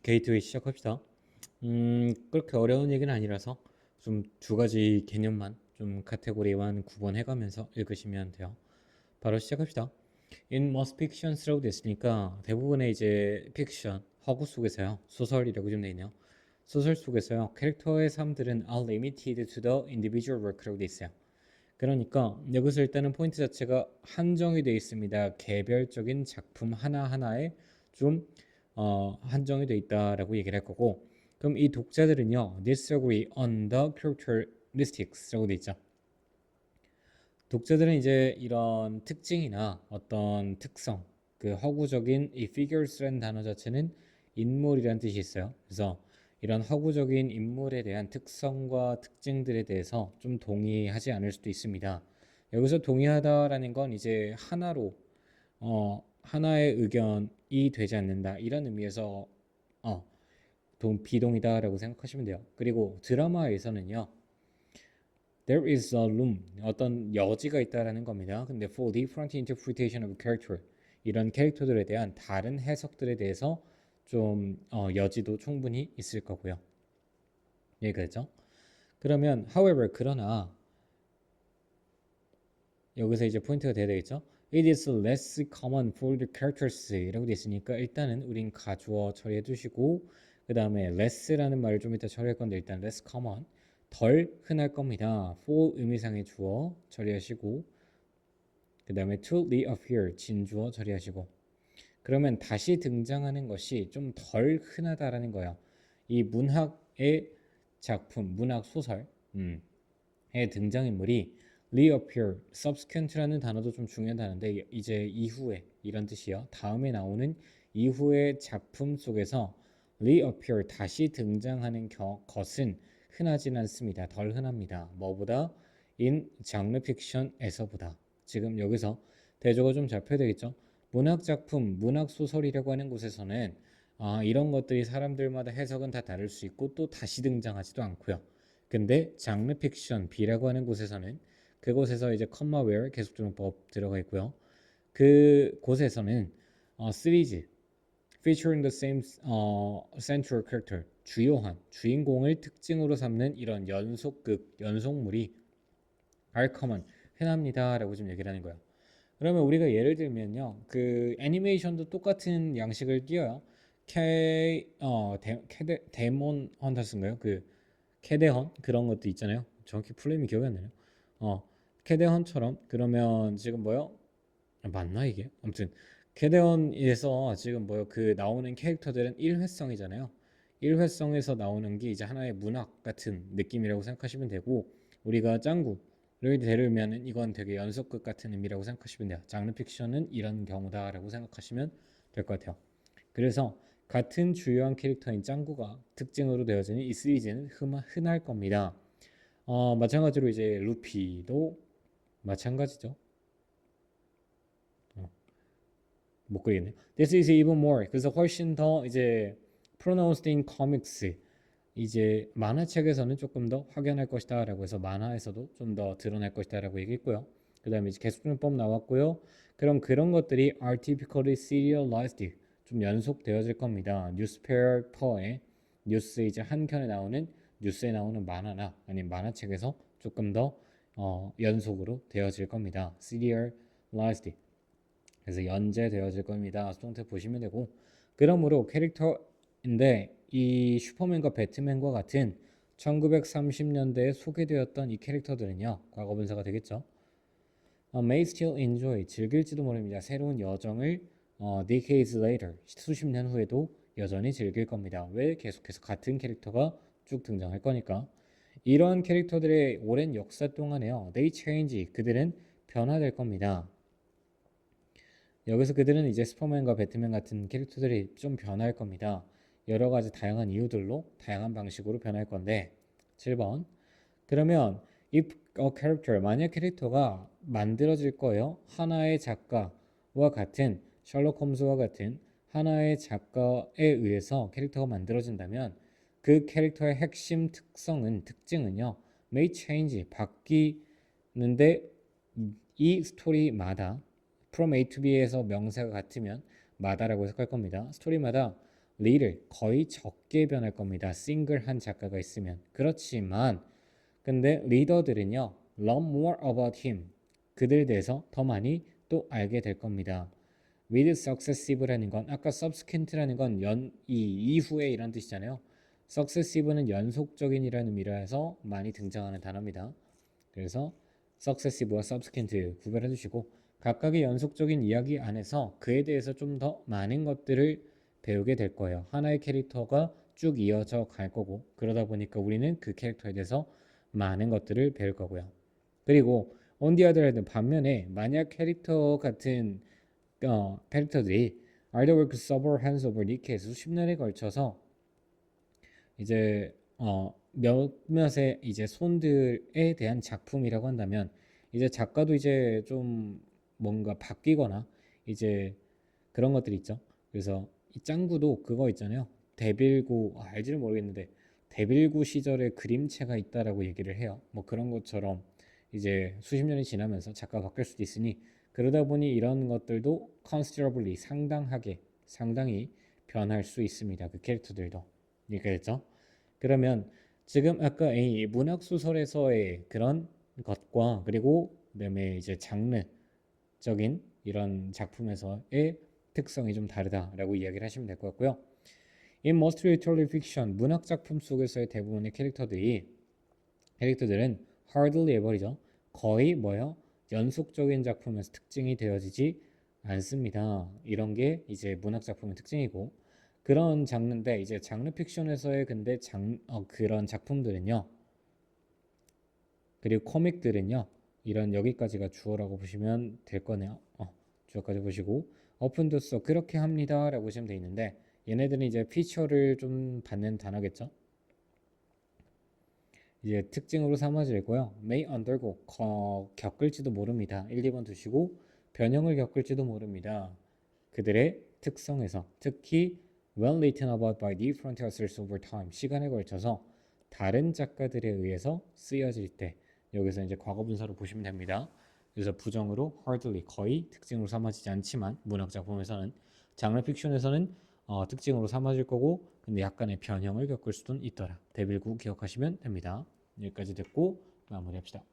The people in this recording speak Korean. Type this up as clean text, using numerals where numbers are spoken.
게이트웨이 시작합시다. 그렇게 어려운 얘기는 아니라서 좀 두 가지 개념만 좀 카테고리만 구분해가면서 읽으시면 돼요. 바로 시작합시다. In most fictions라고 됐으니까 대부분의 이제 픽션, 허구 속에서요. 소설이라고 좀 돼 있네요. 소설 속에서요. 캐릭터의 삶들은 are limited to the individual work라고 돼 있어요. 그러니까 여기서 일단은 포인트 자체가 한정이 되어 있습니다. 개별적인 작품 하나하나에 좀 한정이 되어 있다라고 얘기를 할 거고, 그럼 이 독자들은요 disagree on the characteristics라고 돼 있죠. 독자들은 이제 이런 특징이나 어떤 특성, 그 허구적인 이 figures라는 단어 자체는 인물이라는 뜻이 있어요. 그래서 이런 허구적인 인물에 대한 특성과 특징들에 대해서 좀 동의하지 않을 수도 있습니다. 여기서 동의하다라는 건 이제 하나의 의견이 되지 않는다 이런 의미에서 어, 비동의다라고 생각하시면 돼요. 그리고 드라마에서는요. There is a room, 어떤 여지가 있다라는 겁니다. 근데 for different interpretation of character, 이런 캐릭터들에 대한 다른 해석들에 대해서 좀 여지도 충분히 있을 거고요. 예, 그렇죠? 그러면 however, 그러나 여기서 이제 포인트가 돼야 되겠죠? It is less common for the characters 이라고 돼 있으니까 일단은 우린 가주어 처리해 두시고 그 다음에 less라는 말을 좀 이따 처리할 건데 일단 less common 덜 흔할 겁니다. for 의미상의 주어 처리하시고 그 다음에 to reappear 진주어 처리하시고 그러면 다시 등장하는 것이 좀 덜 흔하다라는 거예요. 이 문학의 작품, 문학 소설의 등장인물이 reappear, subsequent라는 단어도 좀 중요하다는데 이제 이후에 이런 뜻이요. 다음에 나오는 이후의 작품 속에서 reappear 다시 등장하는 것은 흔하진 않습니다. 덜 흔합니다. 뭐보다 in 장르 픽션에서보다. 지금 여기서 대조가 좀 잡혀야 되겠죠. 문학 작품, 문학 소설이라고 하는 곳에서는 이런 것들이 사람들마다 해석은 다 다를 수 있고 또 다시 등장하지도 않고요. 근데 장르 픽션 B라고 하는 곳에서는 그곳에서 이제 컴마웨어 계속조용법 들어가 있고요. 그 곳에서는 시리즈 featuring the same central character 주요한 주인공을 특징으로 삼는 이런 연속물이 are common 흔합니다라고 좀 얘기를 하는 거예요. 그러면 우리가 예를 들면요, 그 애니메이션도 똑같은 양식을 띄어요. 데몬 헌터스인가요? 그 캐데헌 그런 것도 있잖아요. 정확히 플레임이 기억이 안 나요. 어, 캐데헌처럼 그러면 지금 뭐요? 맞나 이게? 아무튼 캐데헌에서 지금 뭐요? 그 나오는 캐릭터들은 일회성이잖아요. 일회성에서 나오는 게 이제 하나의 문학 같은 느낌이라고 생각하시면 되고 우리가 짱구를 데려오면은 이건 되게 연속극 같은 의미라고 생각하시면 돼요. 장르 픽션은 이런 경우다라고 생각하시면 될 것 같아요. 그래서 같은 주요한 캐릭터인 짱구가 특징으로 되어지는 이 시리즈는 흔할 겁니다. 마찬가지로 이제 루피도 마찬가지죠. 못 그리겠네요. This is even more. 그래서 훨씬 더 이제 pronounced in comics. 이제 만화책에서는 조금 더 확연할 것이다라고 해서 만화에서도 좀 더 드러날 것이다라고 얘기했고요. 그다음에 이제 계속적법 나왔고요. 그럼 그런 것들이 are typically serialized 좀 연속되어질 겁니다. 뉴스페퍼의 뉴스 이제 한 켠에 나오는 뉴스에 나오는 만화나 아니면 만화책에서 조금 더 연속으로 되어질 겁니다. serialized 그래서 연재되어질 겁니다. 수동태 보시면 되고 그러므로 캐릭터인데 이 슈퍼맨과 배트맨과 같은 1930년대에 소개되었던 이 캐릭터들은요. 과거 분사가 되겠죠. May still enjoy 즐길지도 모릅니다. 새로운 여정을 decades later 수십 년 후에도 여전히 즐길 겁니다. 왜? 계속해서 같은 캐릭터가 쭉 등장할 거니까. 이러한 캐릭터들의 오랜 역사 동안에요. They change 그들은 변화될 겁니다. 여기서 그들은 이제 슈퍼맨과 배트맨 같은 캐릭터들이 좀 변할 겁니다. 여러 가지 다양한 이유들로 다양한 방식으로 변할 건데 7번 그러면 if a character 만약 캐릭터가 만들어질 거예요. 하나의 작가와 같은 셜록 홈즈와 같은 하나의 작가에 의해서 캐릭터가 만들어진다면 그 캐릭터의 핵심 특징은요. may change 바뀌는데 이 스토리마다 from A to B에서 명사가 같으면 마다라고 해석할 겁니다. 스토리마다 little 거의 적게 변할 겁니다. 싱글 한 작가가 있으면. 그렇지만 근데 리더들은요 learn more about him 그들 대해서 더 많이 또 알게 될 겁니다. with successive라는 건 아까 subsequent라는 건 이후에 이란 뜻이잖아요. successive는 연속적인이라는 의미라서 많이 등장하는 단어입니다. 그래서 successive와 subsequent 구별해 주시고 각각의 연속적인 이야기 안에서 그에 대해서 좀 더 많은 것들을 배우게 될 거예요. 하나의 캐릭터가 쭉 이어져 갈 거고 그러다 보니까 우리는 그 캐릭터에 대해서 많은 것들을 배울 거고요. 그리고 on the other hand 반면에 만약 캐릭터 같은 캐릭터들이 artwork several hands over 이렇게 수십 년에 걸쳐서 이제 몇몇의 이제 손들에 대한 작품이라고 한다면 이제 작가도 이제 좀 뭔가 바뀌거나 이제 그런 것들이 있죠. 그래서 이 짱구도 그거 있잖아요. 데빌구 알지는 모르겠는데 데빌구 시절에 그림체가 있다라고 얘기를 해요. 뭐 그런 것처럼 이제 수십 년이 지나면서 작가가 바뀔 수도 있으니 그러다 보니 이런 것들도 considerably 상당히 변할 수 있습니다. 그 캐릭터들도 이렇게 됐죠. 그러면 지금 아까 이 문학 소설에서의 그런 것과 그리고 그다음에 이제 장르적인 이런 작품에서의 특성이 좀 다르다라고 이야기를 하시면 될 것 같고요. In most literary fiction, 문학 작품 속에서의 대부분의 캐릭터들은 hardly ever이죠. 거의 뭐요? 연속적인 작품에서 특징이 되어지지 않습니다. 이런 게 이제 문학 작품의 특징이고 그런 장르인데 이제 장르 픽션에서의 근데 그런 작품들은요. 그리고 코믹들은요. 이런 여기까지가 주어라고 보시면 될 거네요. 주어까지 보시고 open to so 그렇게 합니다라고 보시면 돼 있는데 얘네들은 이제 피처를 좀 받는 단어겠죠. 이제 특징으로 삼아질 거요. may undergo 겪을지도 모릅니다. 1, 2번 두시고 변형을 겪을지도 모릅니다. 그들의 특성에서 특히 well written about by different authors over time 시간에 걸쳐서 다른 작가들에 의해서 쓰여질 때 여기서 이제 과거 분사로 보시면 됩니다. 그래서 부정으로 hardly 거의 특징으로 삼아지지 않지만 문학 작품에서는 장르 픽션에서는 특징으로 삼아질 거고 근데 약간의 변형을 겪을 수도 있더라. 데빌구 기억하시면 됩니다. 여기까지 듣고 마무리합시다.